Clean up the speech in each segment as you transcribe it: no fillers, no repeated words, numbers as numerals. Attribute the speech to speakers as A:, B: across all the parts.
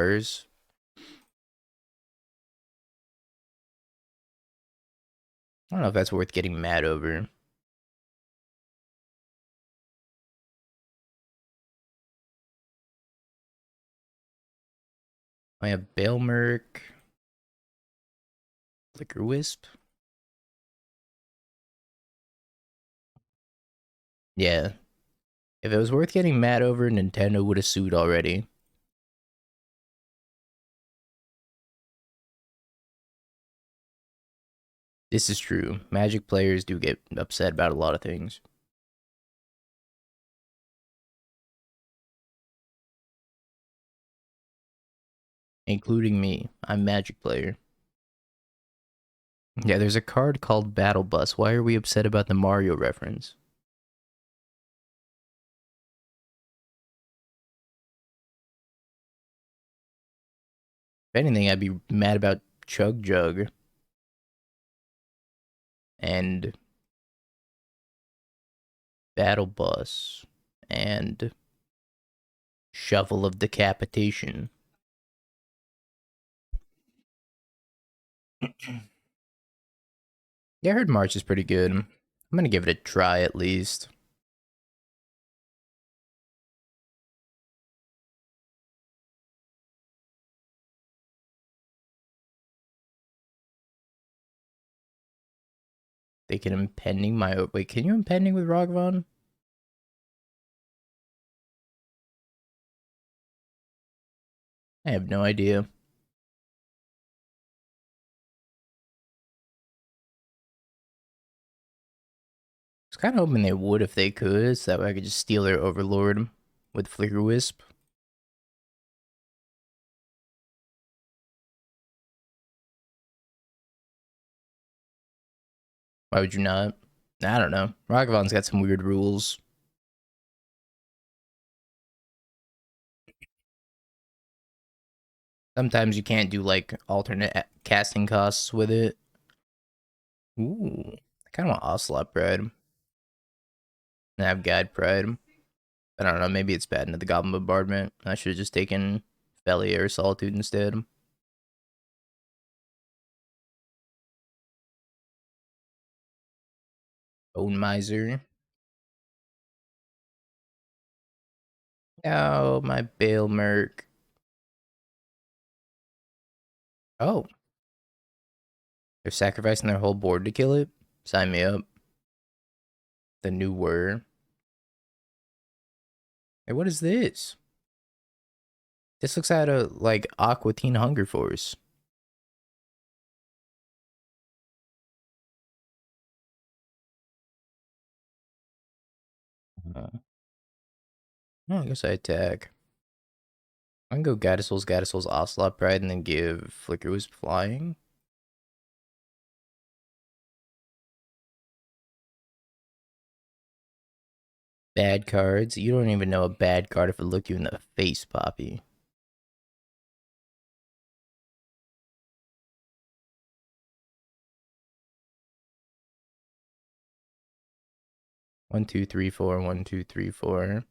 A: stars. I don't know if that's worth getting mad over. I have Balemurk, Flickerwisp. Yeah. If it was worth getting mad over, Nintendo would have sued already. This is true. Magic players do get upset about a lot of things. Including me. I'm a Magic player. Yeah, there's a card called Battle Bus. Why are we upset about the Mario reference? If anything, I'd be mad about Chug Jug. And Battle Bus. And Shovel of Decapitation. Yeah, I heard March is pretty good. I'm gonna give it a try at least. They can impending my... Wait, can you impending with Ragavan? I have no idea. I was kind of hoping they would if they could, so that way I could just steal their Overlord with Flickerwisp. Why would you not? I don't know. Ragavan's got some weird rules. Sometimes you can't do like alternate casting costs with it. Ooh, I kind of want Ocelot Pride. And I have Guide Pride. I don't know, maybe it's bad into the Goblin Bombardment. I should have just taken Phelia or Solitude instead. Bone Miser. Oh, my Balemurk. Oh. They're sacrificing their whole board to kill it? Sign me up. The new word. Hey, what is this? This looks out of like Aqua Teen Hunger Force. Oh, I guess I attack. I can go Gadissol's Ocelot Pride, and then give Flickerwisp Flying. Bad cards. You don't even know a bad card if it looked you in the face, Poppy. One, two, three, four. 1, 2, 3, 4.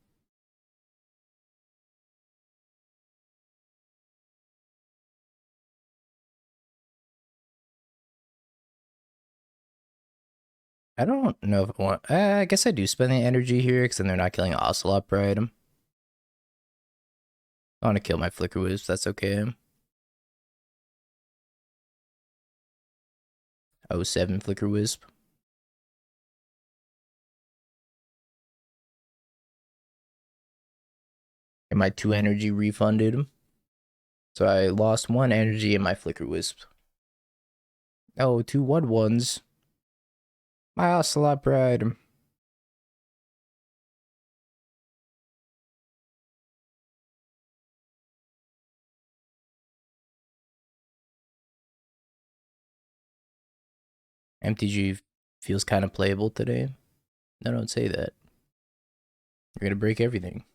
A: I don't know if I want... I guess I do spend the energy here, because then they're not killing Ocelot Pride. I want to kill my Flickerwisp, that's okay. 07 Flickerwisp. And my 2 energy refunded. So I lost 1 energy in my Flickerwisp. Oh, 2 1/1s. My Ocelot Pride. MTG feels kind of playable today. No, don't say that. You're gonna break everything.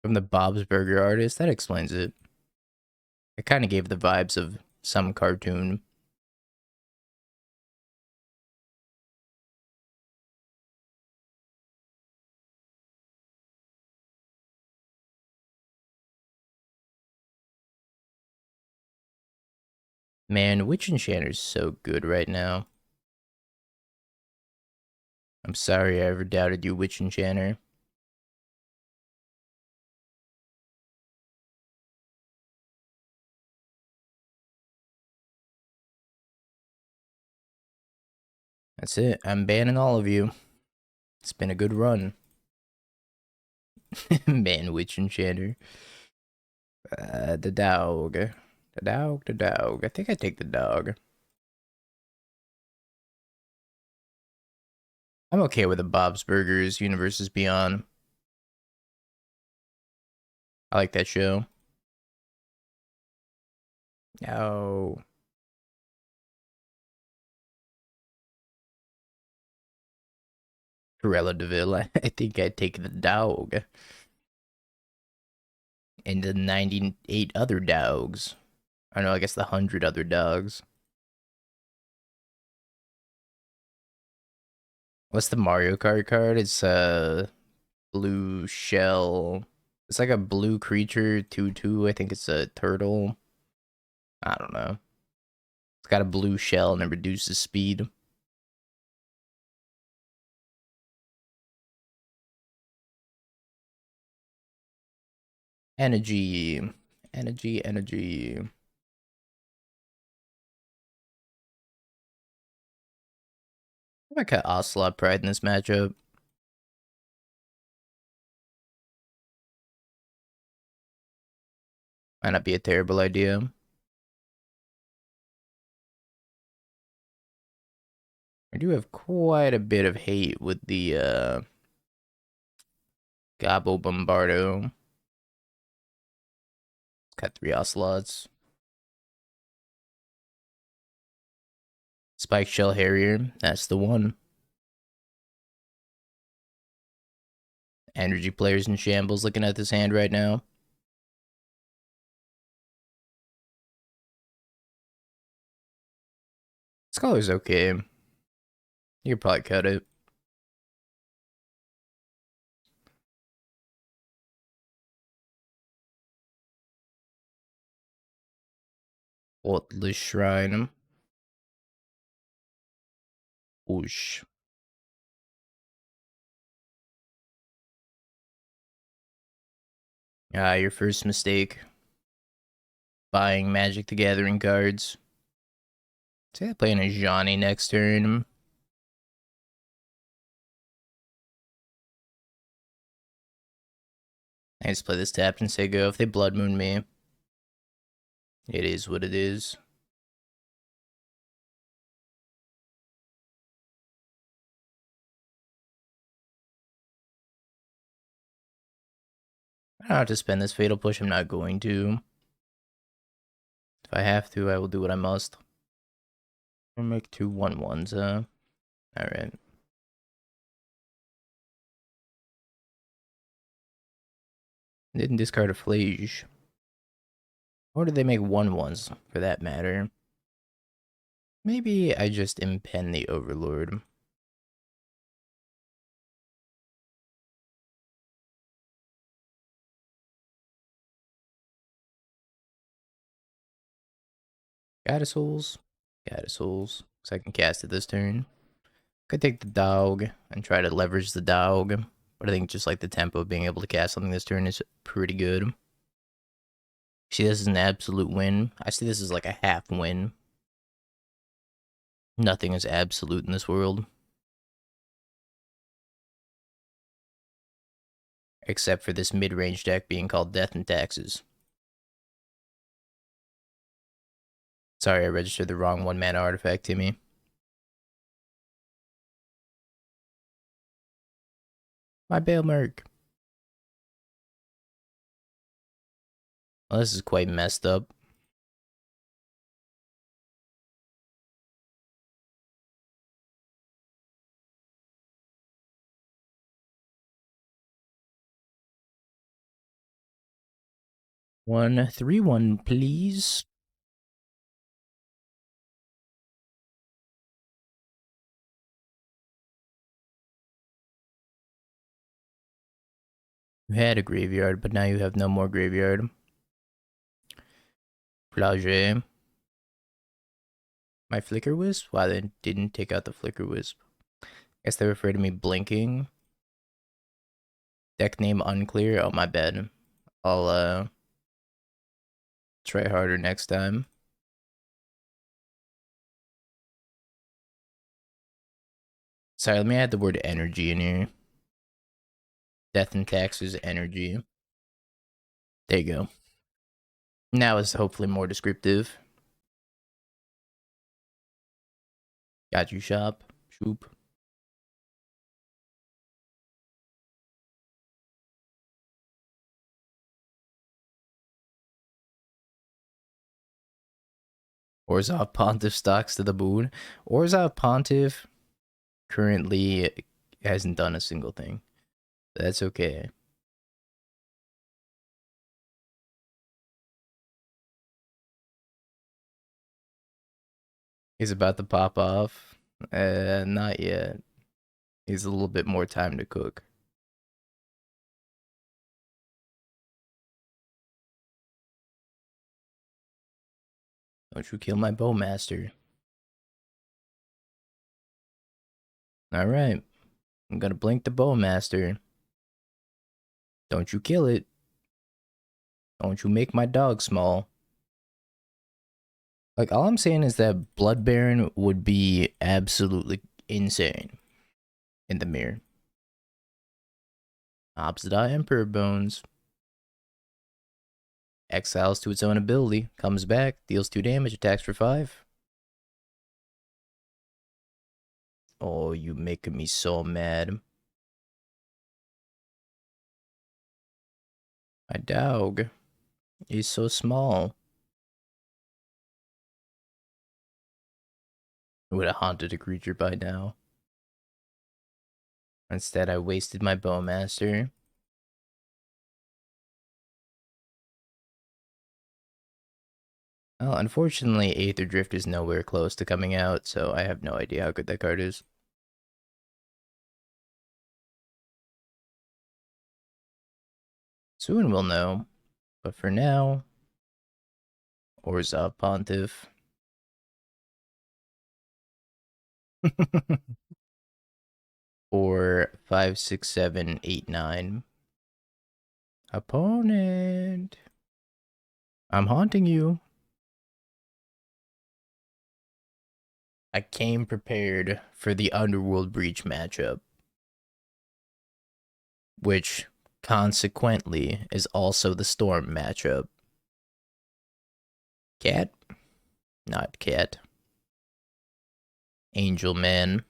A: From the Bob's Burger artist, that explains it. It kind of gave the vibes of some cartoon. Man, Witch Enchanter's so good right now. I'm sorry I ever doubted you, Witch Enchanter. That's it. I'm banning all of you. It's been a good run. Man, Witch Enchanter. The Dawg. The Dawg, the Dawg. I think I take the Dawg. I'm okay with the Bob's Burgers, Universes Beyond. I like that show. No. Cruella de Vil. I think I'd take the Dawg. And the 98 other dogs. I know, I guess the 100 other dogs. What's the Mario Kart card? It's a blue shell. It's like a blue creature, 2/2. I think it's a turtle. I don't know. It's got a blue shell and it reduces speed. Energy. Energy, energy. I might cut Ocelot Pride in this matchup. Might not be a terrible idea. I do have quite a bit of hate with the Gobble Bombardo. Cut 3 Ocelots. Spike Shell Harrier, that's the one. Energy players in shambles looking at this hand right now. This color's okay. You could probably cut it. Godless Shrine. Whoosh. Ah, your first mistake. Buying Magic the Gathering cards. Say I playing a Johnny next turn. I just play this tapped and say go. If they Blood Moon me, it is what it is. I don't have to spend this Fatal Push, I'm not going to. If I have to, I will do what I must. I'll make 2 1/1s, Alright. Didn't discard a Flage. Or did they make 1/1s, for that matter? Maybe I just impend the Overlord. Goddess Souls. Goddess Souls. So I can cast it this turn. Could take the Dawg and try to leverage the Dawg. But I think just like the tempo of being able to cast something this turn is pretty good. See, this is an absolute win. I see this as like a half win. Nothing is absolute in this world. Except for this mid-range deck being called Death and Taxes. Sorry, I registered the wrong 1-mana artifact, Timmy. My Balemurk. Well, this is quite messed up. One 3/1, please. You had a graveyard, but now you have no more graveyard. Plage. My Flickerwisp? Why they didn't take out the Flickerwisp? Guess they were afraid of me blinking. Deck name unclear. Oh, my bad. I'll try harder next time. Sorry, let me add the word energy in here. Death and taxes, energy. There you go. Now it's hopefully more descriptive. Got you, shop. Shoop. Orzhov Pontiff stocks to the moon. Orzhov Pontiff currently hasn't done a single thing. That's okay. He's about to pop off. Not yet. He's a little bit more time to cook. Don't you kill my Bowmaster. Alright. I'm gonna blink the Bowmaster. Don't you kill it. Don't you make my dog small. Like, all I'm saying is that Blood Baron would be absolutely insane in the mirror. Opposite Eye Emperor Bones. Exiles to its own ability. Comes back. Deals 2 damage. Attacks for 5. Oh, you making me so mad. My Dawg. He's so small. I would have haunted a creature by now. Instead, I wasted my Bowmaster. Well, unfortunately, Aether Drift is nowhere close to coming out, so I have no idea how good that card is. Soon we'll know, but for now, Orzhov Pontiff. 4, 5, 6, 7, 8, 9. Opponent. I'm haunting you. I came prepared for the Underworld Breach matchup, which consequently is also the Storm matchup. Cat? Not cat. Angel Man.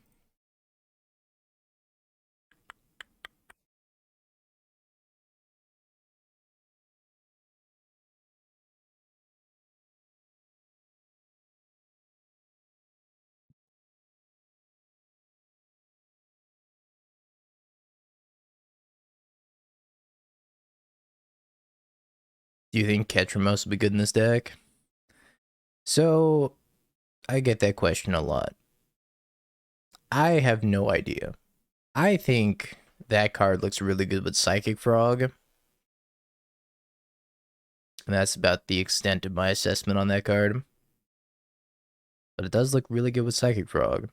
A: Do you think Ketramos will be good in this deck? So, I get that question a lot. I have no idea. I think that card looks really good with Psychic Frog. And that's about the extent of my assessment on that card. But it does look really good with Psychic Frog.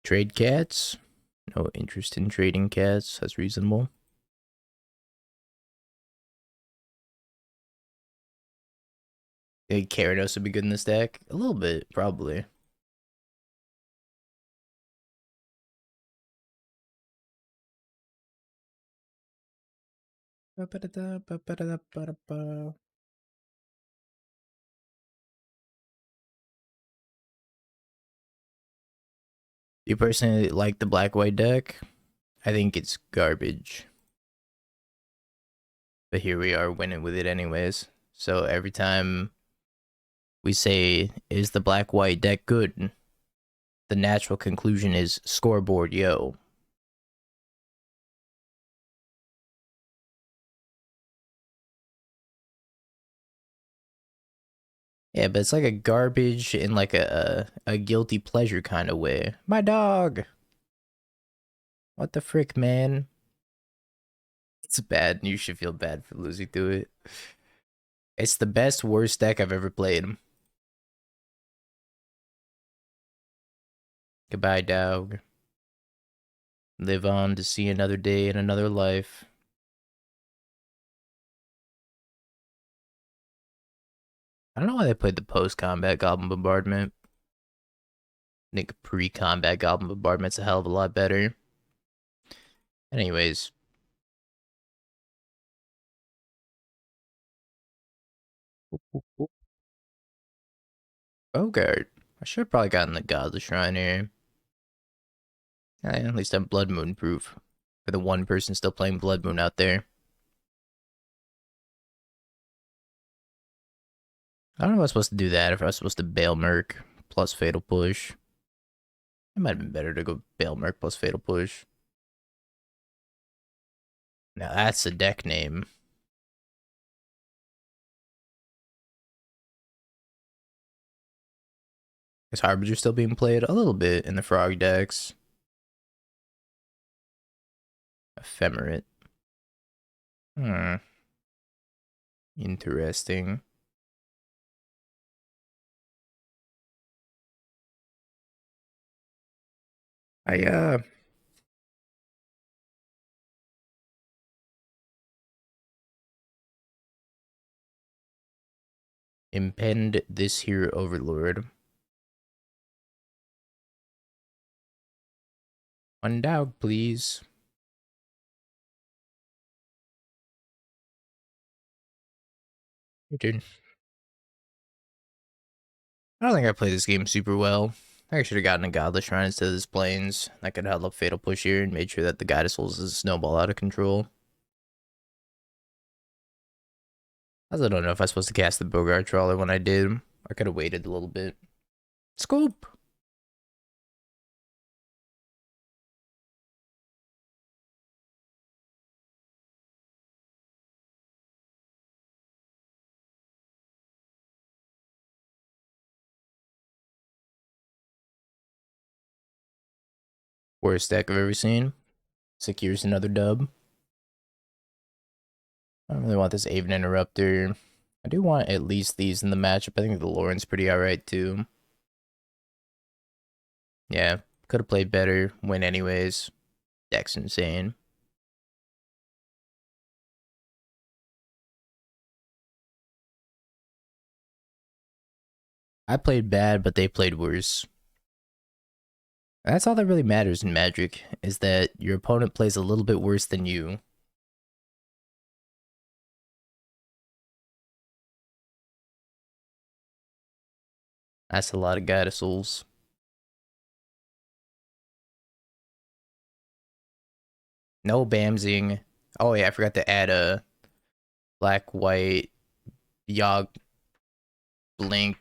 A: Trade cats? No interest in trading cats. That's reasonable. Think Gyarados would be good in this deck? A little bit, probably. You personally like the black-white deck? I think it's garbage. But here we are winning with it anyways. So every time we say, is the black-white deck good? The natural conclusion is scoreboard, yo. Yeah, but it's like a garbage in like a guilty pleasure kind of way. My dog! What the frick, man? It's bad, and you should feel bad for losing to it. It's the best worst deck I've ever played. Goodbye, Dawg. Live on to see another day and another life. I don't know why they played the post-combat Goblin Bombardment. I think pre-combat Goblin Bombardment's a hell of a lot better. Anyways. Boggart. I should have probably gotten the Godless Shrine here. At least I'm Blood Moon proof. For the one person still playing Blood Moon out there. I don't know if I was supposed to do that, if I was supposed to Balemurk plus Fatal Push. It might have been better to go Balemurk plus Fatal Push. Now that's a deck name. Is Harbinger still being played? A little bit in the Frog decks. Ephemerate. Interesting. I impend this here Overlord. One Dawg, please. Your turn. I don't think I played this game super well. I should have gotten a Godless Shrine instead of this Plains. That could have held up Fatal Push here and made sure that the Goddess Souls doesn't snowball out of control. I also don't know if I was supposed to cast the Boggart Trawler when I did. I could have waited a little bit. Scoop! Worst deck I've ever seen. Secures another dub. I don't really want this Aven Interrupter. I do want at least these in the matchup. I think the Loran's pretty alright too. Yeah, could have played better. Win anyways. Deck's insane. I played bad, but they played worse. That's all that really matters in Magic, is that your opponent plays a little bit worse than you. That's a lot of Goddess Souls. No Bamsing. Oh yeah, I forgot to add a black, white, Yogg, Blink,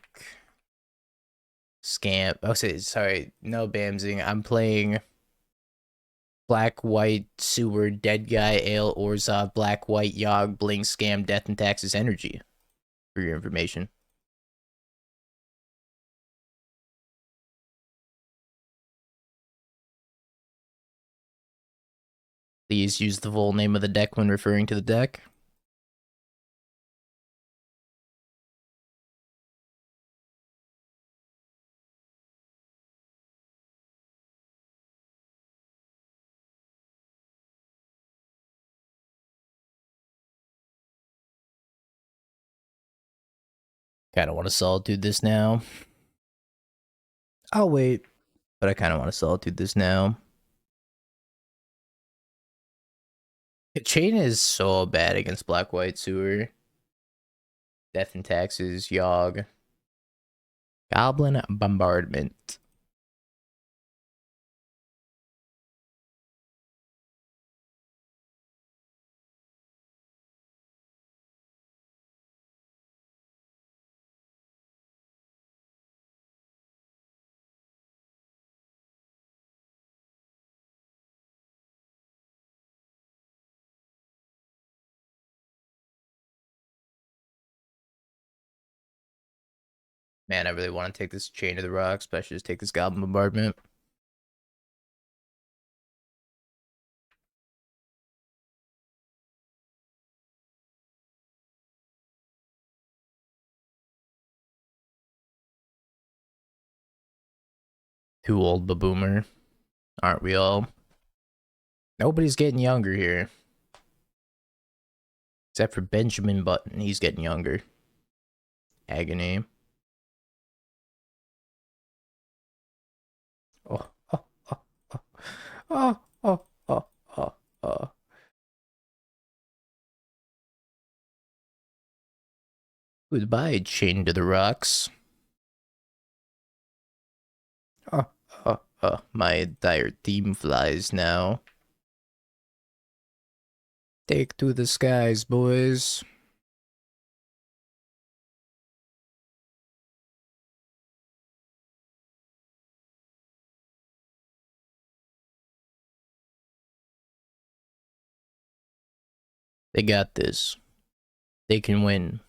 A: Scamp. Oh, sorry, no Bamsing. I'm playing black, white, sewer, dead guy, ale, Orzhov, black, white, Yogg, Blink, Scam, Death and Taxes Energy. For your information. Please use the full name of the deck when referring to the deck. Kind of want to Solitude this now. I'll wait, but I kind of want to Solitude this now. Chain is so bad against black, white, sewer. Death and Taxes, Yogg. Goblin Bombardment. Man, I really want to take this Chain to the Rocks, but I should just take this Goblin Bombardment. Too old, the boomer. Aren't we all? Nobody's getting younger here. Except for Benjamin Button. He's getting younger. Agony. Oh, oh, oh, oh, oh, oh, oh, oh, oh. Goodbye, chained to the rocks. Oh, oh, oh. My entire team flies now. Take to the skies, boys. They got this. They can win.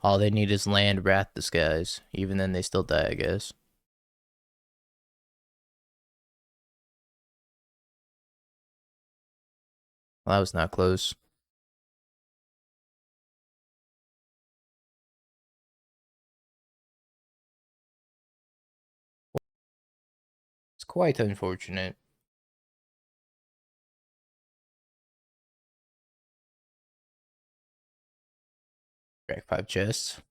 A: All they need is land, wrath the skies. Even then, they still die, I guess. Well, that was not close. It's quite unfortunate. Crack 5 chests.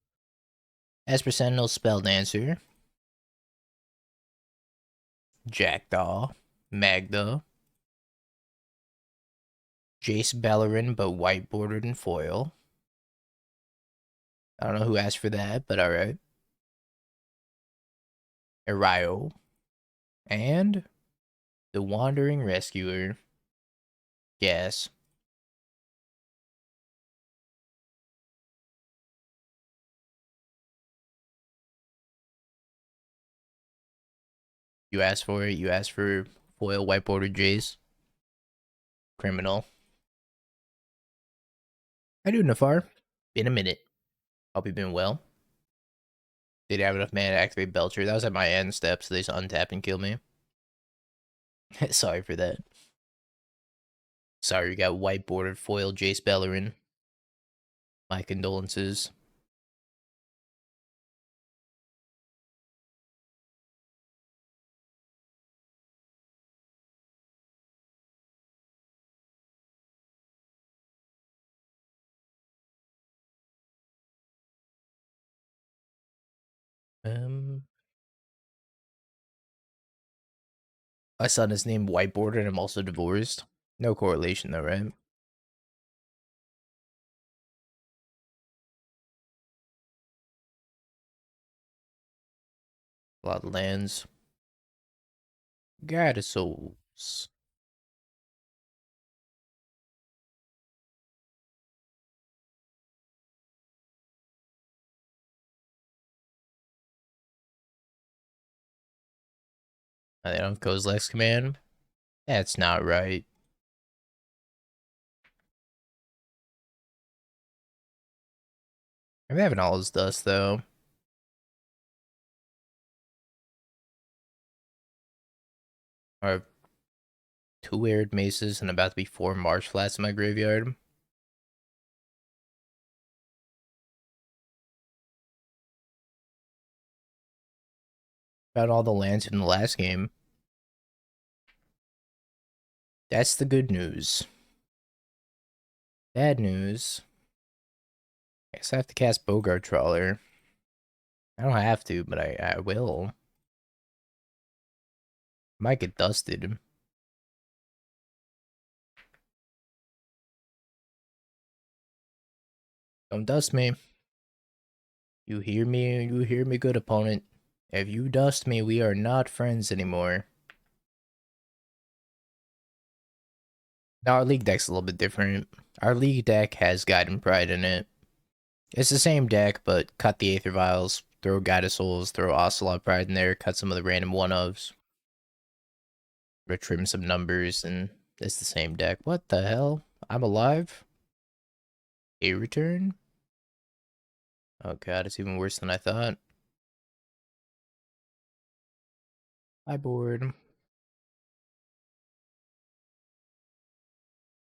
A: Esper Sentinel Spelldancer. Jackdaw. Magda. Jace Bellerin, but white bordered and foil. I don't know who asked for that, but alright. Erayo. And the Wandering Rescuer. Yes. You asked for it. You asked for foil white bordered Jace. Criminal. I do, Nafar. Been a minute. Hope you've been well. Did have enough mana to activate Belcher. That was at my end step, so they just untap and kill me. Sorry for that. Sorry you got white bordered foil Jace Bellerin. My condolences. My son is named Whiteboard and I'm also divorced. No correlation though, right? A lot of lands. God of Souls. They don't have Kozilek's command. That's not right. I'm having all his dust though. I have 2 Arid Mesas and about to be 4 Marsh Flats in my graveyard. Got all the lands from the last game. That's the good news. Bad news. I guess I have to cast Boggart Trawler. I don't have to, but I will. Might get dusted. Don't dust me. You hear me? You hear me, good opponent. If you dust me, we are not friends anymore. Now, our league deck's a little bit different. Our league deck has Guide and Pride in it. It's the same deck, but cut the Aether Vials, throw Guide of Souls, throw Ocelot Pride in there, cut some of the random one-ofs. Trim some numbers, and it's the same deck. What the hell? I'm alive? A return? Oh god, it's even worse than I thought. Sideboard.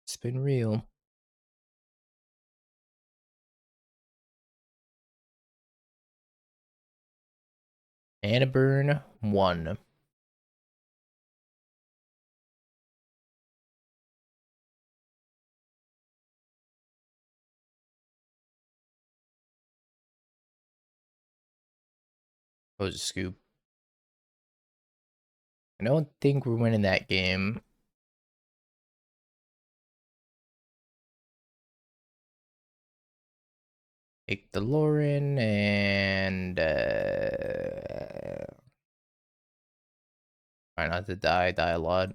A: It's been real. Mana burn 1. What was a scoop? I don't think we're winning that game. Take the Loran and try not to die a lot.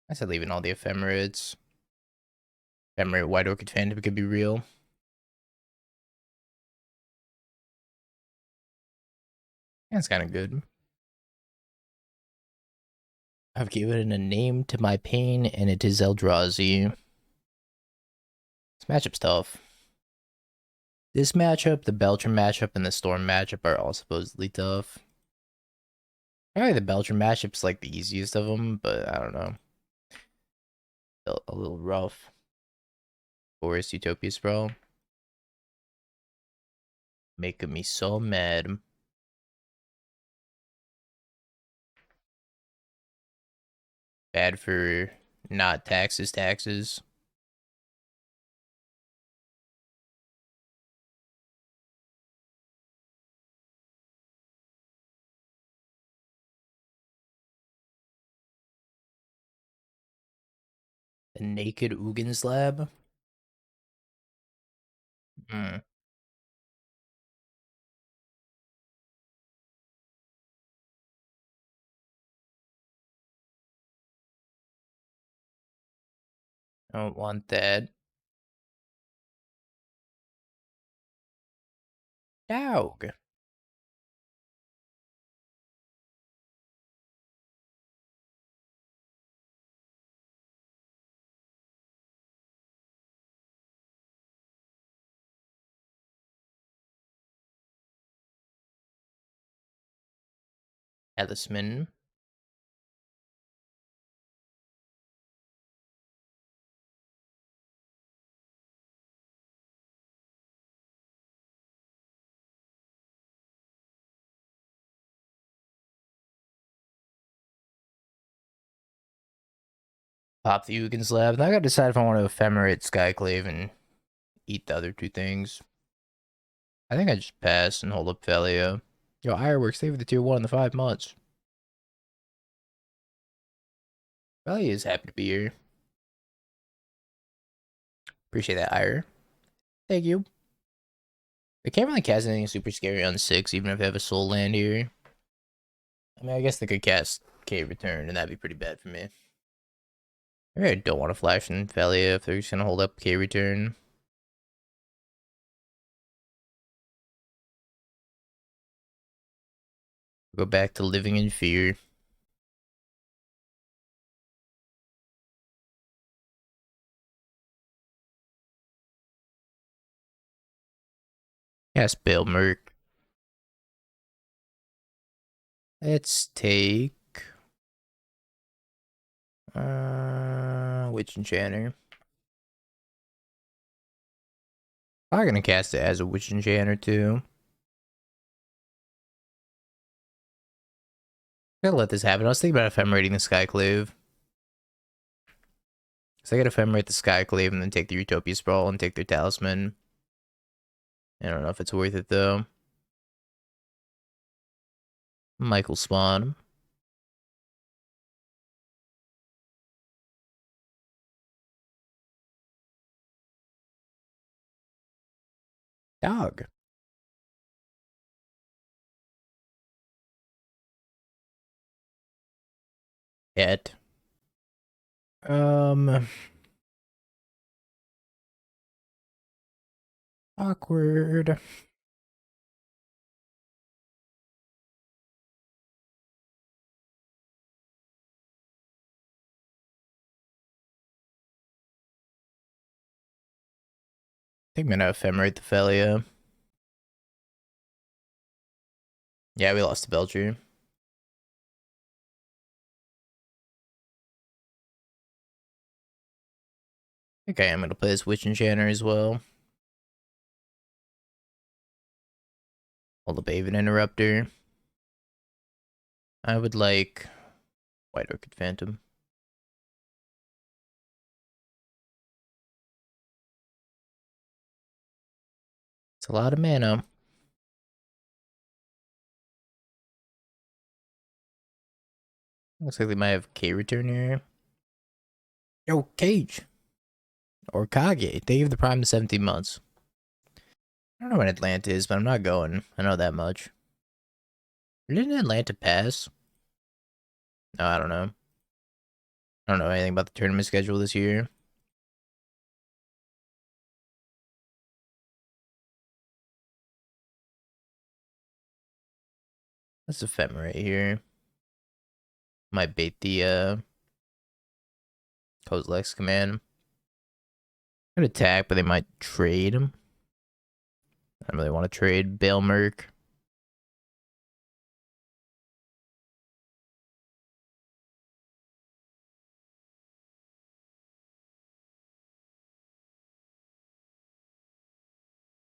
A: I said leaving all the Ephemerates. Ephemerate White Orchid Phantom could be real. That's kind of good. I've given a name to my pain, and it is Eldrazi. This matchup's tough. This matchup, the Beltram matchup, and the Storm matchup are all supposedly tough. Probably the Beltram matchup's like the easiest of them, but I don't know. A little rough. Forest Utopia Sprawl. Making me so mad. Bad for not taxes. The Naked Ugin Slab. Hmm. I don't want that. Dawg. Talisman. Pop the Ugin Slab. Now I gotta decide if I want to Ephemerate Skyclave and eat the other two things. I think I just pass and hold up Phelia. Yo, Ironworks, stay with the tier 1 in the 5 months. Phelia is happy to be here. Appreciate that, Ire. Thank you. They can't really cast anything super scary on 6, even if they have a soul land here. I mean, I guess they could cast Cave Return, and that'd be pretty bad for me. I really don't want to flash in Phelia if they're just gonna hold up Cave Return. Go back to living in fear. Cast Balemurk. Let's take Witch Enchanter. I'm gonna cast it as a Witch Enchanter too. I'm gonna let this happen. I was thinking about Ephemerating the Skyclave. So I gotta Ephemerate the Skyclave and then take the Utopia Sprawl and take their Talisman. I don't know if it's worth it though. Michael Spawn. Dawg. Yet. Awkward. I think I'm gonna Ephemerate the Phelia. Yeah, we lost to Belcher. Okay, I'm gonna play this Witch Enchanter as well. Hold up Aven Interrupter. I would like White Orchid Phantom. It's a lot of mana. Looks like they might have K return here. Yo, Cage. Or Kage. They gave the Prime to 17 months. I don't know when Atlanta is, but I'm not going. I know that much. Didn't Atlanta pass? No, I don't know. I don't know anything about the tournament schedule this year. That's Ephemerate here. Might bait the Kozilek's command. Could attack, but they might trade him. I don't really want to trade Balemurk.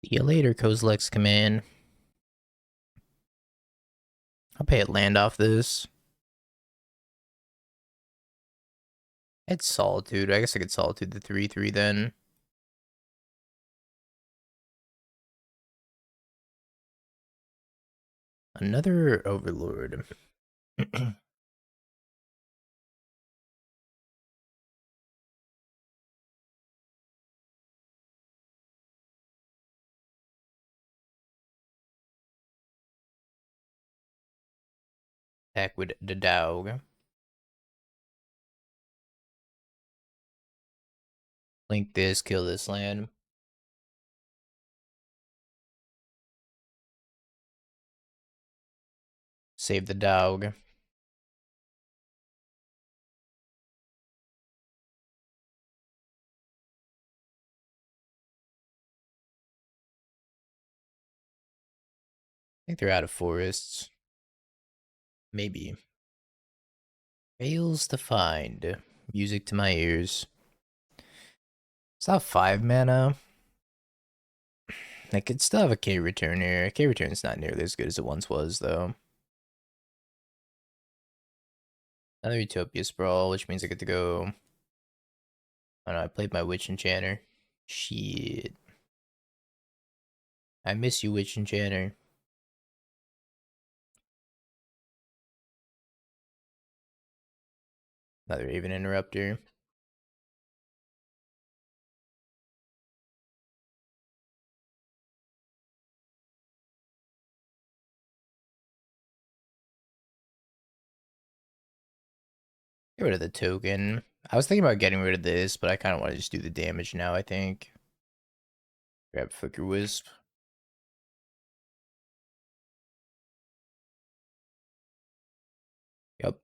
A: See you later, Kozilek's command. I'll pay a land off this. It's Solitude. I guess I could Solitude the 3/3 then. Another Overlord. Attack with the Dawg. Link this, kill this land. Save the Dawg. I think they're out of forests. Maybe. Fails to find. Music to my ears. It's not 5 mana. I could still have a K return here. K return's not nearly as good as it once was, though. Another Utopia Sprawl, which means I get to go. Oh no, I played my Witch Enchanter. Shit. I miss you, Witch Enchanter. Another Aven Interrupter. Get rid of the token. I was thinking about getting rid of this, but I kind of want to just do the damage now, I think. Grab Flickerwisp. Yep.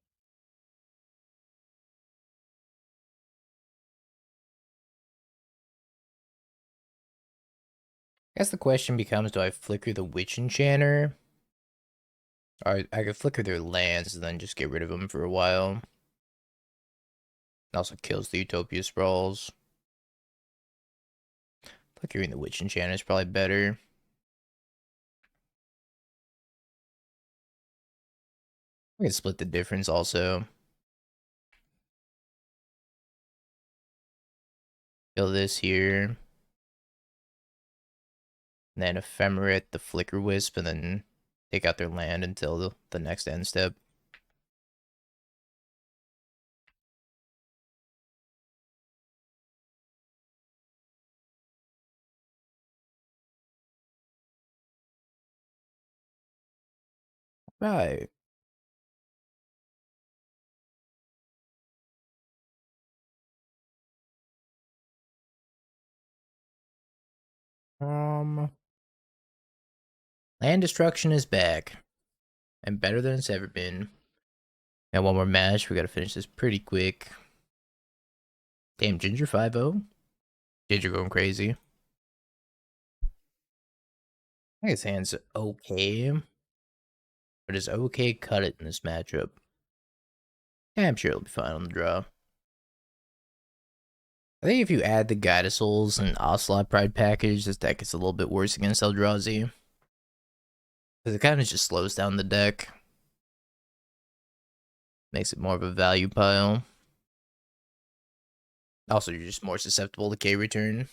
A: I guess the question becomes, do I flicker the Witch Enchanter? Or I could flicker their lands and then just get rid of them for a while. It also kills the Utopia Sprawls. Flickering the Witch Enchanter is probably better. I can split the difference also. Kill this here. And then Ephemerate the Flickerwisp and then take out their land until the next end step. Right. Land destruction is back. And better than it's ever been. Got one more match. We gotta finish this pretty quick. Damn, Ginger 5-0. Ginger going crazy. I think his hand's okay. But his okay cut it in this matchup. Yeah, I'm sure it'll be fine on the draw. I think if you add the Guide of Souls and Ocelot Pride package, this deck is a little bit worse against Eldrazi. Because it kind of just slows down the deck. Makes it more of a value pile. Also, you're just more susceptible to K return.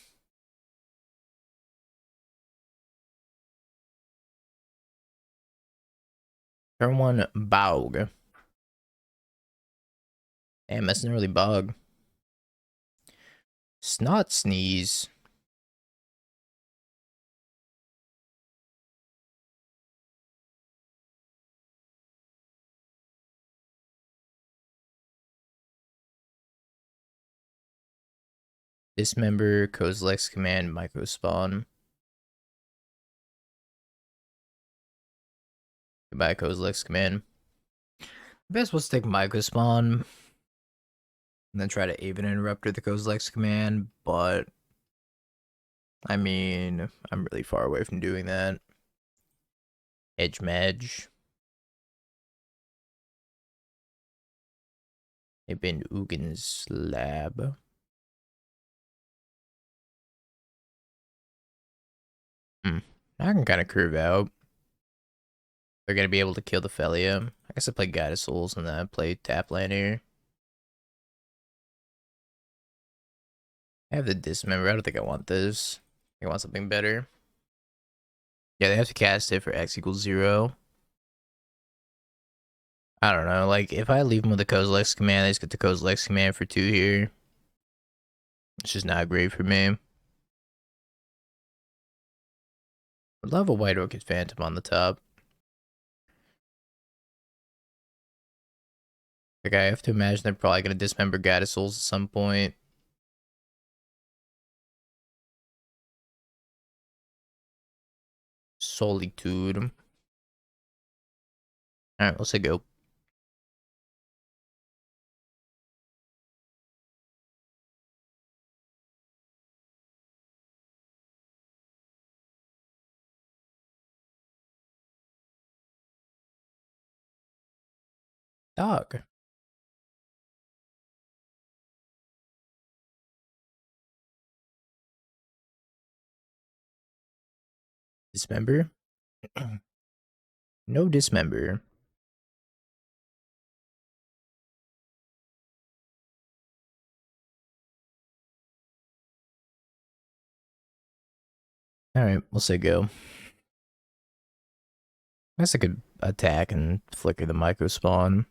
A: Turn 1, Bog. Damn, that's an early Bog. Snot Sneeze. Dismember, Kozilek's Command, Micro Spawn. Goodbye, Kozilek's Command. Best was to take Micro Spawn. And then try to Aven Interrupter the Kozilek's Command, but I mean, I'm really far away from doing that. Edge Madge. Ibn Ugin's Lab. I can kind of curve out. They're going to be able to kill the Phelia. I guess I play Guide of Souls and then I play Tap Land here. I have the Dismember. I don't think I want this. I want something better. Yeah, they have to cast it for X equals 0. I don't know. Like, if I leave them with the Kozilek's Command, they just get the Kozilek's Command for 2 here. It's just not great for me. I'd love a White Orchid Phantom on the top. Like, I have to imagine they're probably going to dismember Guide of Souls at some point. Solitude. Alright, let's say go. Dawg. Dismember? No Dismember. Alright, we'll say go. I guess I could attack and flicker the micro spawn.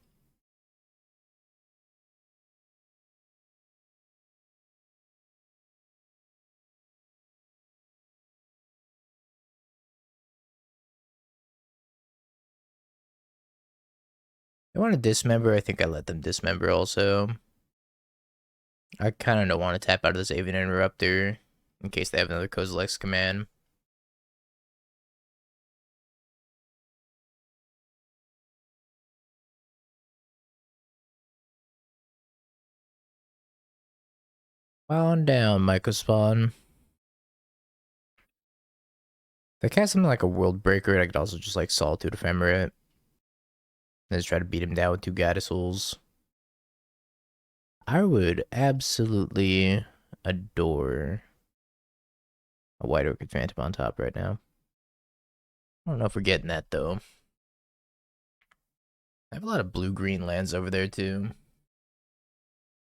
A: They want to dismember. I think I let them dismember also. I kind of don't want to tap out of this Aven Interrupter in case they have another Kozilek's Command. Well, on down, micro spawn. If I cast something like a World Breaker, I could also just like Solitude Ephemerate. And just try to beat him down with 2 Guide Souls. I would absolutely adore a White Orchid Phantom on top right now. I don't know if we're getting that though. I have a lot of blue-green lands over there too.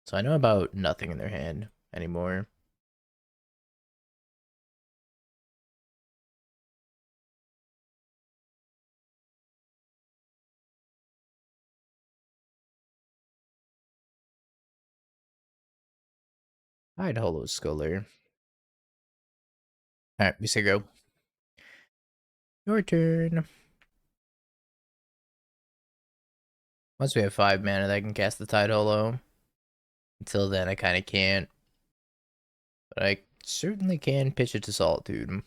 A: So I know about nothing in their hand anymore. Tidehollow Sculler. Alright, we say go. Your turn. Once we have 5 mana, I can cast the Tidehollow. Until then, I kind of can't. But I certainly can pitch it to Solitude.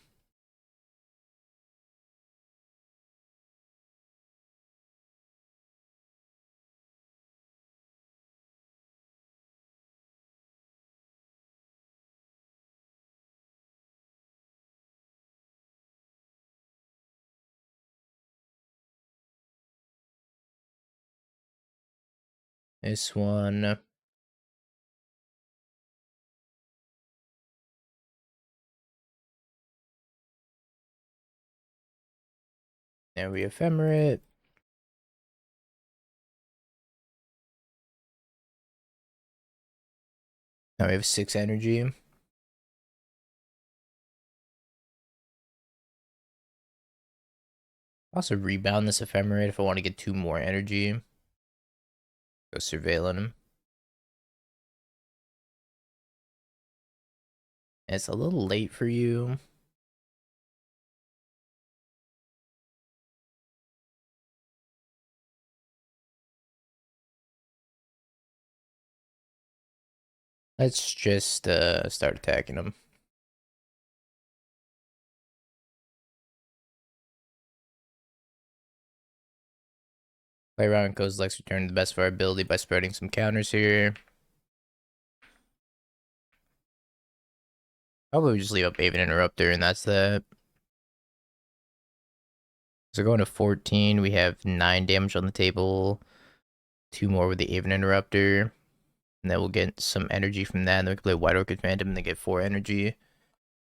A: This one. And we Ephemerate. Now we have 6 energy. Also rebound this Ephemerate if I want to get 2 more energy. Go surveilling him. It's a little late for you. Let's just start attacking him. Play around Ghostlex, return the best of our ability by spreading some counters here. Probably just leave up Aven Interrupter, and that's that. So going to 14, we have 9 damage on the table. 2 more with the Aven Interrupter. And then we'll get some energy from that, and then we can play White Orchid Phantom and then get 4 energy.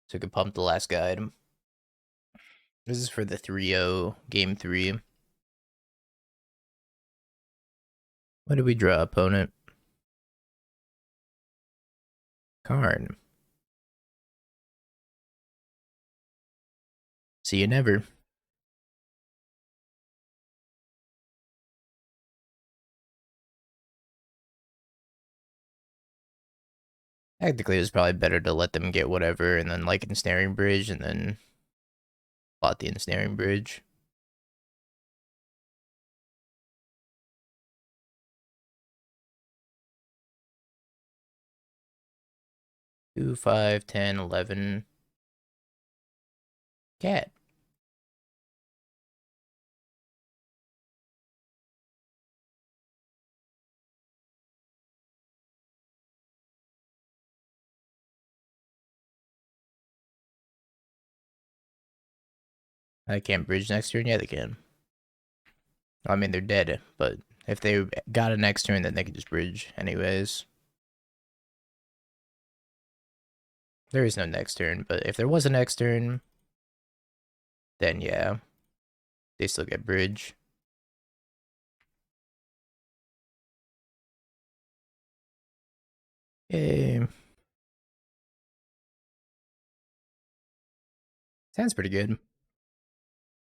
A: So we can pump the last guy item. This is for the 3-0, game 3. What did we draw, opponent? Karn. See you never. Technically, it was probably better to let them get whatever and then like Ensnaring Bridge and then plot the Ensnaring Bridge. Two, 5, 10, 11. Cat. I can't bridge next turn. Yeah, they can. I mean, they're dead, but if they got a next turn, then they can just bridge anyways. There is no next turn, but if there was a next turn, then yeah, they still get bridge. Yay. Sounds pretty good.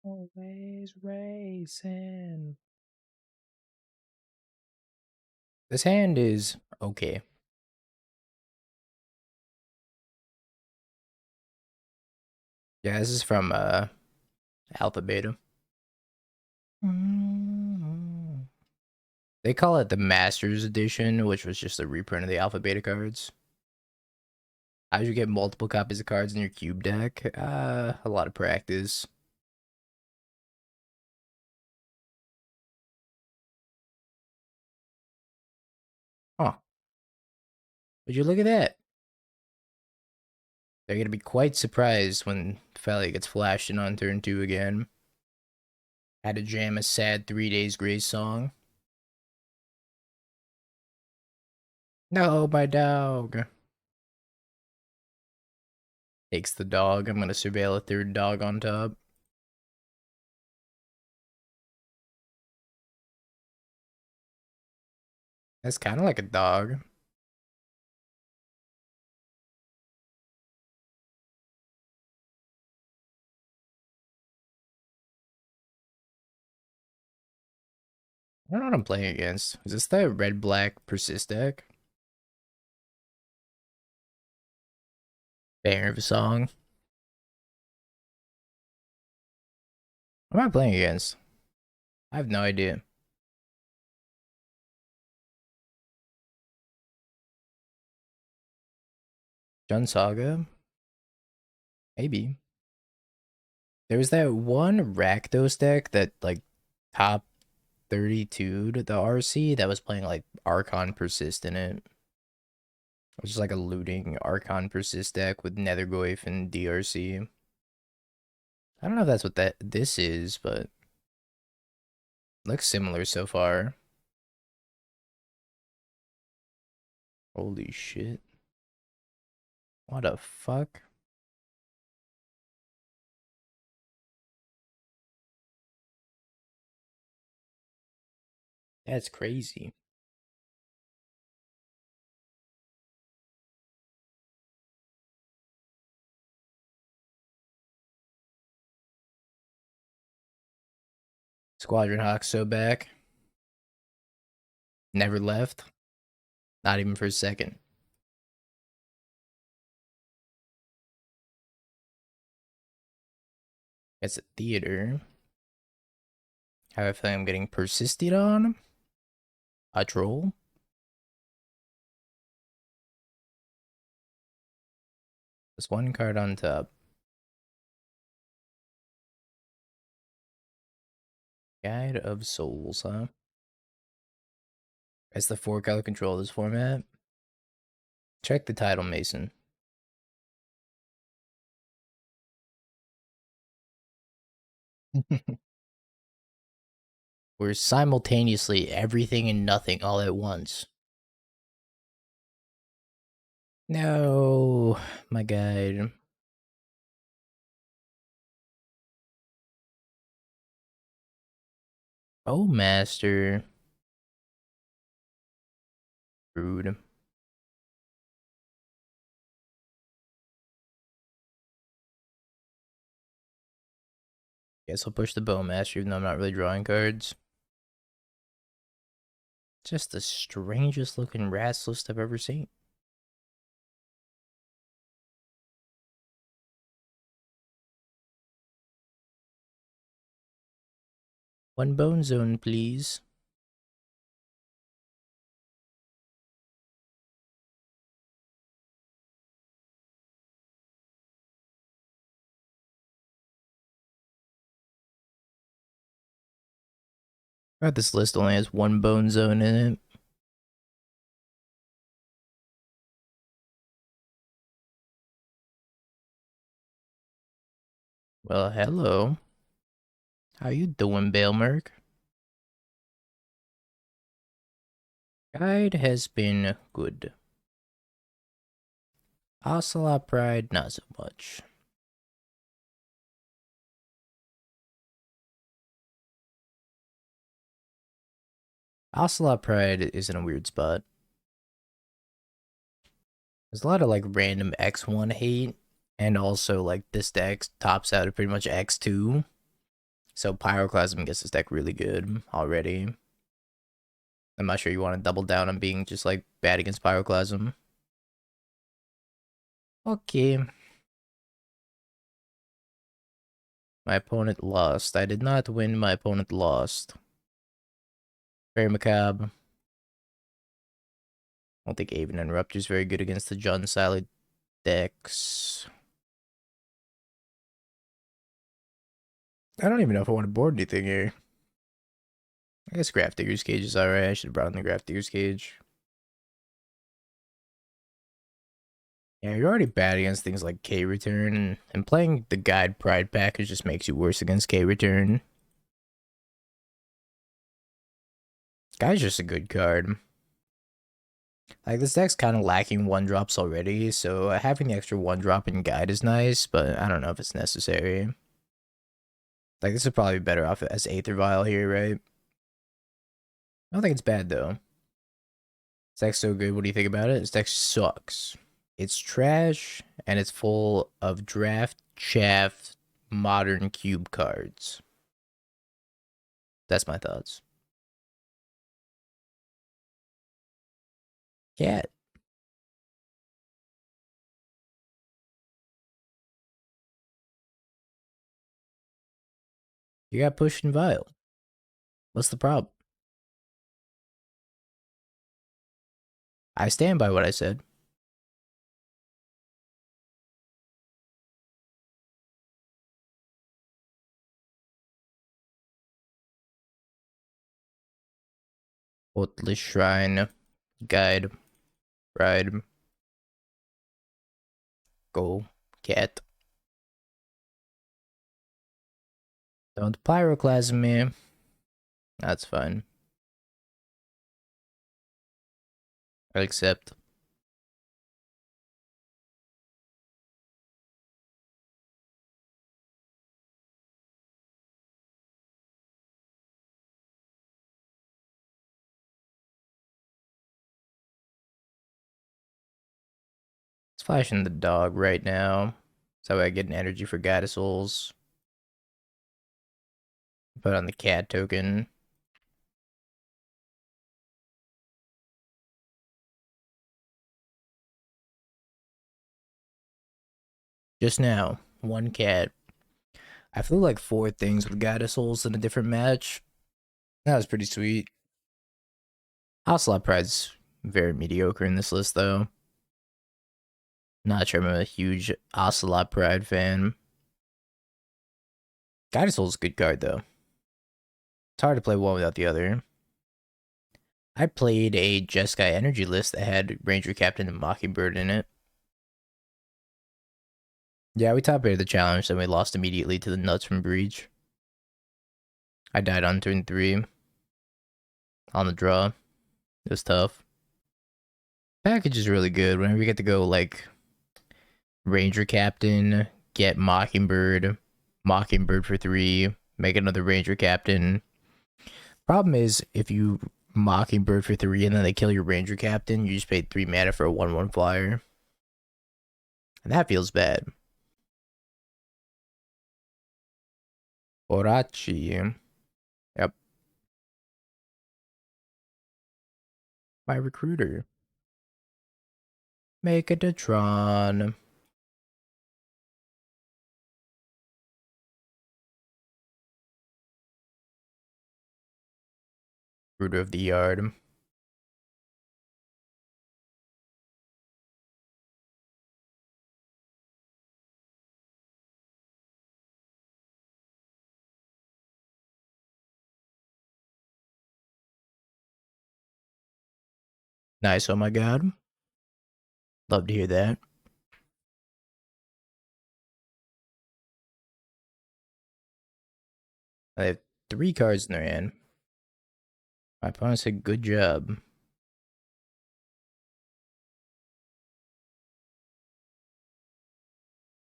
A: Always racing. This hand is okay. Yeah, this is from Alpha Beta. They call it the Masters Edition, which was just a reprint of the Alpha Beta cards. How did you get multiple copies of cards in your cube deck? A lot of practice. Huh. Would you look at that? They're gonna be quite surprised when Phelia gets flashed in on turn 2 again. Had to jam a sad 3 Days Grace song. No, my dog. Takes the dog. I'm gonna surveil a 3rd dog on top. That's kind of like a dog. I don't know what I'm playing against. Is this the red-black persist deck? Banger of a song. What am I playing against? I have no idea. Jun Saga? Maybe. There was that one Rakdos deck that, like, top 32 to the RC that was playing, like, Archon Persist in it. It was just like a looting Archon Persist deck with Nethergoyf and DRC. I don't know if that's what this is, but looks similar so far. Holy shit. What the fuck? That's crazy. Squadron Hawk's so back. Never left. Not even for a second. It's a theater. I have a feeling I'm getting persisted on. A troll. There's one card on top. Guide of Souls, huh? That's the 4-color control of this format. Check the title, Mason. We're simultaneously everything and nothing all at once. No, my guide. Bowmaster. Rude. Guess I'll push the Bowmaster even though I'm not really drawing cards. Just the strangest looking rats list I've ever seen. One bone zone, please. This list only has one bone zone in it. Well, hello. How you doing, Balemurk? Guide has been good. Ocelot Pride, not so much. Ocelot Pride is in a weird spot. There's a lot of like random X1 hate, and also like this deck tops out at pretty much X2. So Pyroclasm gets this deck really good already. I'm not sure you want to double down on being just like bad against Pyroclasm. Okay. My opponent lost. I did not win, my opponent lost. Faerie Macabre. I don't think Aven Interrupter is very good against the John Sally decks. I don't even know if I want to board anything here. I guess Grafdigger's Cage is alright. I should have brought in the Grafdigger's Cage. Yeah, you're already bad against things like K-Return, and playing the Guide Pride package just makes you worse against K-Return. Guy's just a good card. Like, this deck's kind of lacking 1-drops already, so having the extra 1-drop in Guide is nice, but I don't know if it's necessary. Like, this would probably be better off as Aether Vial here, right? I don't think it's bad, though. This deck's so good, what do you think about it? This deck sucks. It's trash, and it's full of draft chaff modern cube cards. That's my thoughts. Cat. You got pushed in Vial. What's the problem? I stand by what I said. Godless Shrine. Guide. Ride. Go. Cat. Don't pyroclasm me. That's fine. I accept. Flashing the Dawg right now. So I get an energy for Goddess Souls. Put on the cat token. Just now, one cat. I flew like 4 things with Goddess Souls in a different match. That was pretty sweet. Ocelot Pride's very mediocre in this list, though. Not sure I'm a huge Ocelot Pride fan. Goddess Soul's a good card, though. It's hard to play one without the other. I played a Jeskai energy list that had Ranger Captain and Mockingbird in it. Yeah, we top aided the challenge, then we lost immediately to the Nuts from Breach. I died on turn 3. On the draw. It was tough. Package is really good. Whenever you get to go, like, Ranger Captain, get Mockingbird for 3, make another Ranger Captain. Problem is, if you Mockingbird for 3 and then they kill your Ranger Captain, you just paid 3 mana for a 1/1 flyer. And that feels bad. Borachi. Yep. My recruiter. Make it a Tron. Recruiter of the Yard. Nice, oh my god. Love to hear that. I have 3 cards in their hand. My opponent said good job.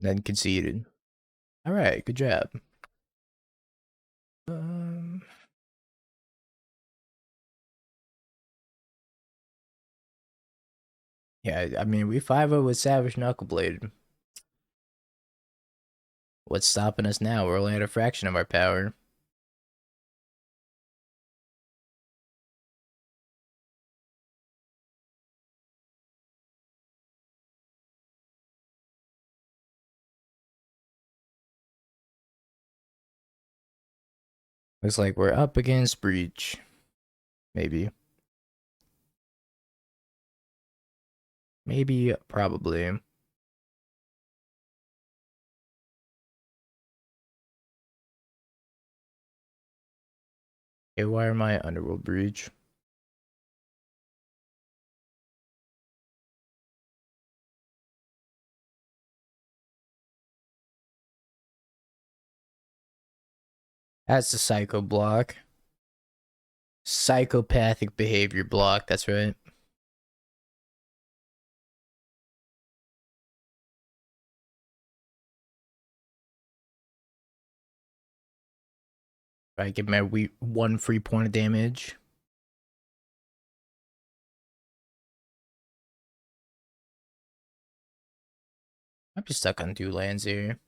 A: Then conceded. Alright, good job. Yeah, I mean, we 5-0 with Savage Knuckleblade. What's stopping us now? We're only at a fraction of our power. Looks like we're up against Breach. Maybe. Maybe, probably. Okay, why am I Underworld Breach? That's the Psycho block. Psychopathic behavior block, that's right. I get my 1 free point of damage. I'm just stuck on 2 lands here.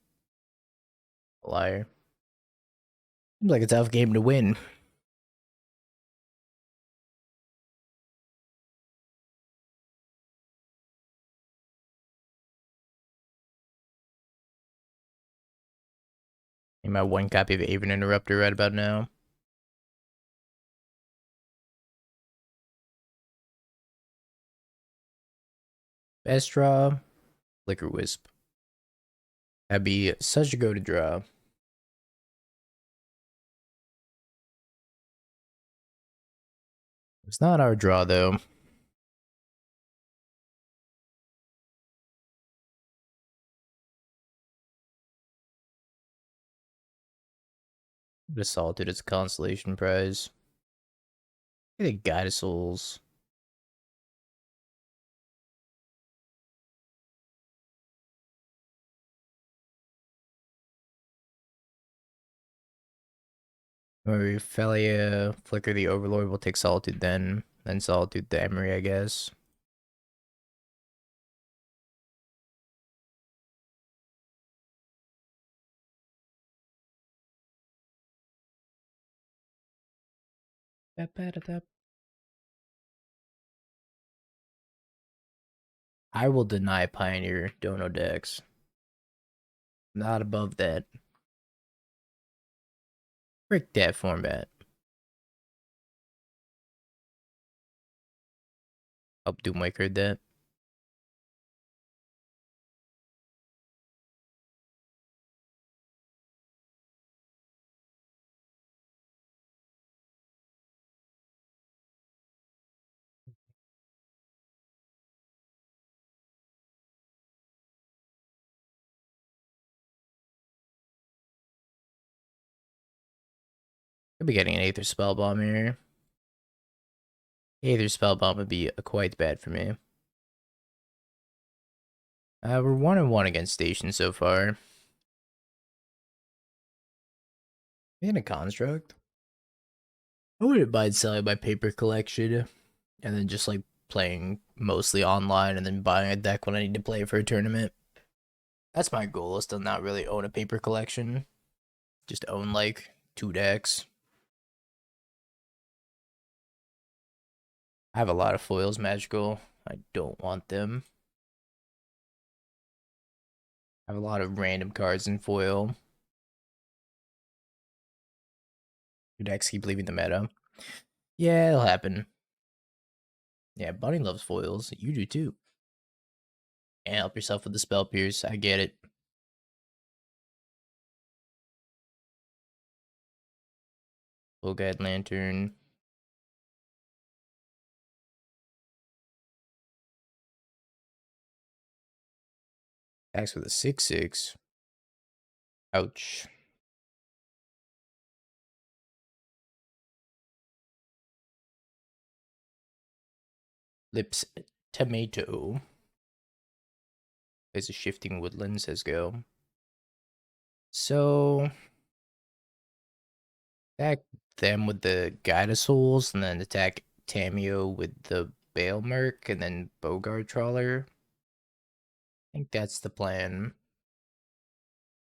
A: Liar. Seems like a tough game to win. In my 1 copy of Aven Interrupter right about now. Best draw, Flickerwisp. That'd be such a go to draw. It's not our draw though. The Solitude is a consolation prize. I think Goddess Souls. Or Phelia, Flicker the Overlord will take Solitude then Solitude the Emery, I guess. I will deny Pioneer Dono decks. Not above that. Frick that format. Hope Doomwake heard that. Could be getting an Aether Spellbomb here. Aether Spellbomb would be quite bad for me. We're 1-1 against Station so far. In a Construct? I wouldn't mind selling my paper collection and then just like playing mostly online and then buying a deck when I need to play for a tournament. That's my goal, is to not really own a paper collection. Just own like 2 decks. I have a lot of foils magical. I don't want them. I have a lot of random cards in foil. Your decks keep leaving the meta. Yeah, it'll happen. Yeah, Bunny loves foils. You do too. And help yourself with the Spell Pierce. I get it. Boggart Lantern. Attacks with a 6/6. Ouch. Lips Tomato. There's a Shifting Woodland, says go. So, attack them with the Guide of Souls, and then attack Tamio with the Balemurk, and then Boggart Trawler. I think that's the plan.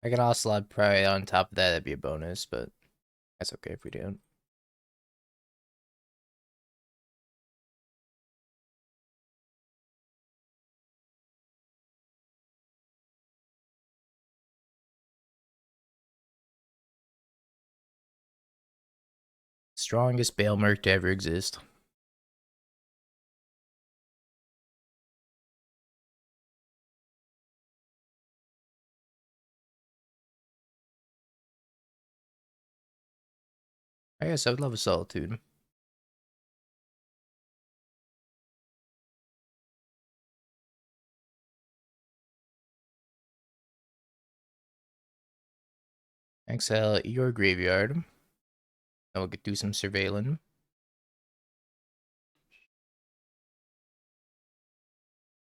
A: I can Ocelot probably on top of that, that'd be a bonus, but that's okay if we don't. Strongest Balemurk to ever exist. I guess I would love a Solitude. Exile your graveyard. And we'll do some surveilling.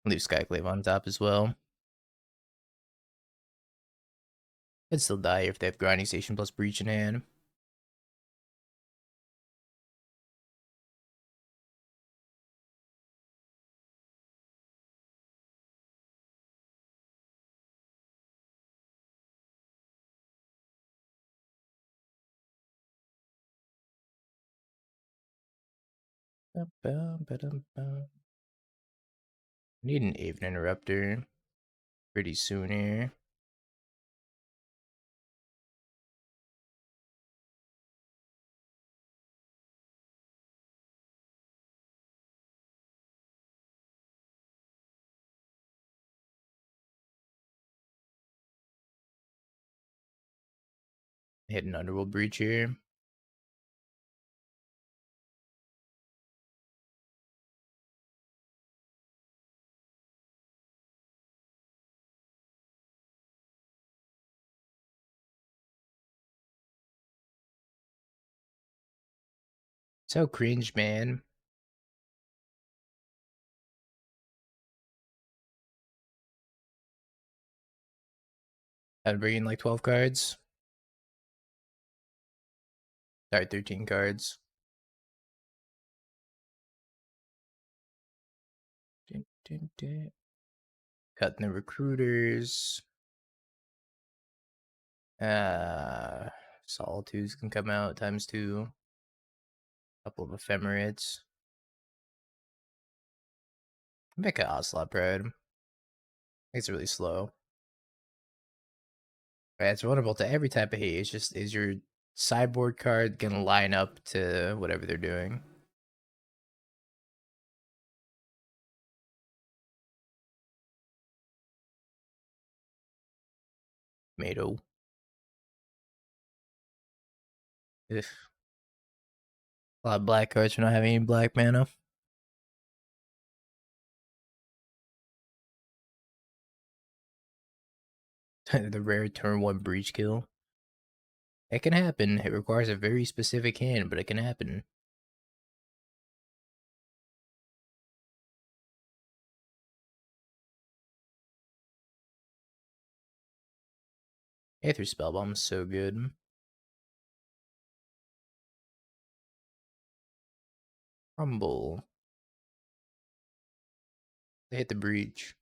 A: Leave Skyclave on top as well. I'd still die if they have Grinding Station plus Breach in hand. Need an Aven Interrupter pretty soon here. Hit an Underworld Breach here. So cringe, man. I'd bring in like 12 cards. Sorry, 13 cards. Cutting the recruiters. Solitudes can come out ×2. Couple of Ephemerates. Make an Ocelot Pride. It's really slow. Right, it's vulnerable to every type of hate. It's just, is your sideboard card gonna line up to whatever they're doing? Meadow. Ugh. A lot of black cards for not having any black mana. The rare turn 1 breach kill. It can happen. It requires a very specific hand, but it can happen. Aether Spellbomb is so good. Rumble. They hit the breach.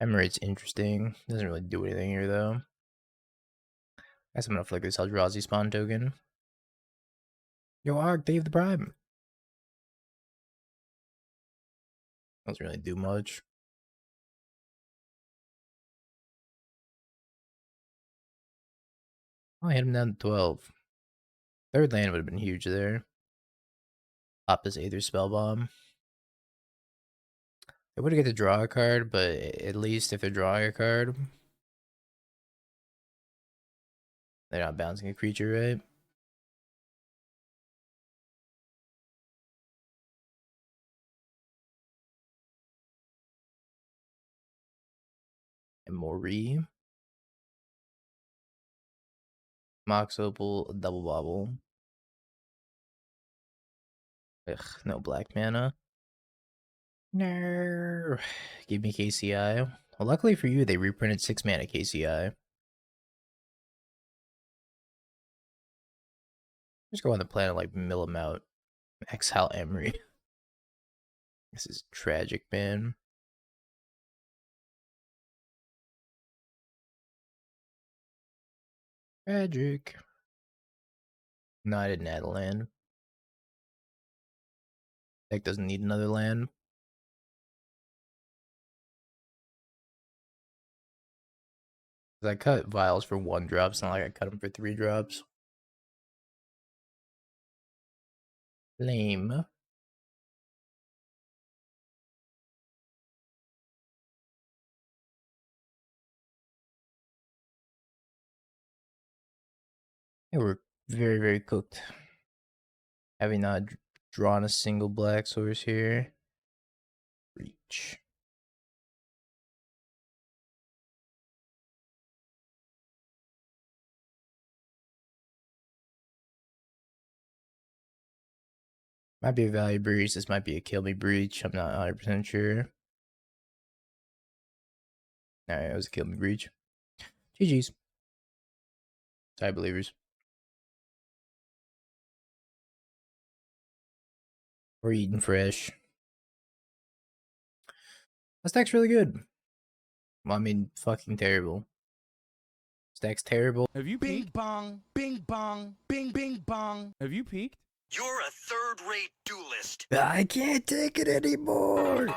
A: Ephemerate interesting. Doesn't really do anything here though. I guess I'm gonna flicker this Eldrazi spawn token. Yo, Arg, Dave the Prime. Doesn't really do much. Oh, I hit him down to 12. Third land would have been huge there. Pop this Aether Spellbomb. They would get to draw a card, but at least if they're drawing a card, they're not bouncing a creature, right? And Mori. Mox Opal, Double Bobble. Ugh, no black mana. No. Give me KCI. Well, luckily for you, they reprinted 6 mana KCI. Just go on the planet like mill him out. Exile Emery. This is tragic, man. Tragic. No, I didn't add a land. Deck doesn't need another land. I cut vials for 1 drop, it's not like I cut them for 3 drops. Lame. Yeah, we're very, very cooked. Having not drawn a single black source here. Reach. Might be a value breach. This might be a kill me breach. I'm not 100% sure. Alright, it was a kill me breach. GG's. Sorry, believers. We're eating fresh. This deck's really good. Well, I mean, fucking terrible. This deck's terrible.
B: Have you peaked? Bing bong, bing bong, bing bing bong. Have you peaked?
C: You're a third-rate duelist.
A: I can't take it anymore.